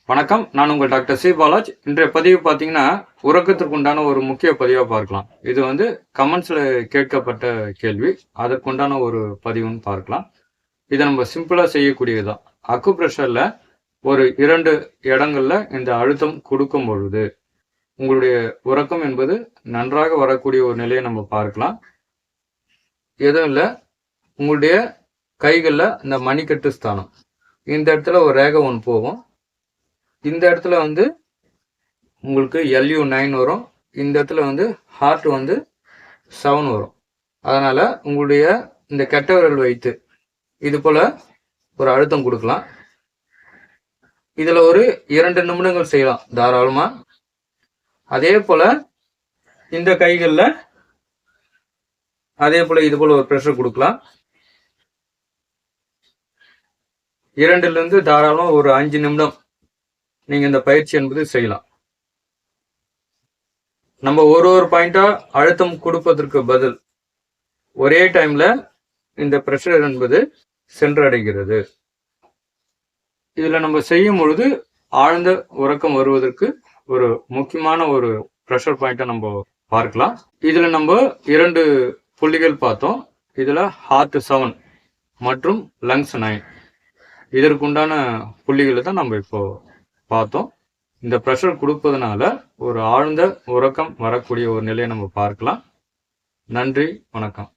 வணக்கம். நான் உங்கள் டாக்டர் சி பாலாஜ். இன்றைய பதிவு பார்த்தீங்கன்னா, உறக்கத்திற்கு உண்டான ஒரு முக்கிய பதிவா பார்க்கலாம். இது கமெண்ட்ஸ்ல கேட்கப்பட்ட கேள்வி. அதற்குண்டான ஒரு பதிவுன்னு பார்க்கலாம். இத நம்ம சிம்பிளா செய்யக்கூடியது தான். அக்குப்ரெஷர்ல ஒரு 2 இடங்கள்ல இந்த அழுத்தம் குடுக்கும் பொழுது, உங்களுடைய உறக்கம் என்பது நன்றாக வரக்கூடிய ஒரு நிலையை நம்ம பார்க்கலாம். எதுவும் இல்ல, உங்களுடைய கைகள்ல இந்த மணிக்கட்டு ஸ்தானம். இந்த இடத்துல ஒரு ரேகை ஒண்ணு போகும். இந்த இடத்துல உங்களுக்கு LU9 வரும். இந்த இடத்துல ஹார்ட் 7 வரும். அதனால உங்களுடைய இந்த கட்டை விரல் வைத்து இது போல ஒரு அழுத்தம் கொடுக்கலாம். இதுல ஒரு 2 நிமிடங்கள் செய்யலாம் தாராளமா. அதே போல இந்த கைகள்ல அதே போல இது போல ஒரு பிரஷர் கொடுக்கலாம். 2ல இருந்து தாராளமா ஒரு 5 நிமிடம் நீங்க இந்த பயிற்சி என்பது செய்யலாம். நம்ம ஒரு பாயிண்டா அழுத்தம் கொடுப்பதற்கு பதில் ஒரே டைம்ல இந்த பிரஷர் என்பது சென்றடைகிறது. இதுல நம்ம செய்யும் பொழுது ஆழ்ந்த உறக்கம் வருவதற்கு ஒரு முக்கியமான ஒரு பிரஷர் பாயிண்டா நம்ம பார்க்கலாம். இதுல நம்ம 2 புள்ளிகள் பார்த்தோம். இதுல ஹார்ட் 7 மற்றும் லங்ஸ் 9 இதற்குண்டான புள்ளிகளை தான் நம்ம இப்போ பார்த்தோம். இந்த பிரஷர் கொடுப்பதனால ஒரு ஆழ்ந்த உறக்கம் வரக்கூடிய ஒரு நிலையை நம்ம பார்க்கலாம். நன்றி, வணக்கம்.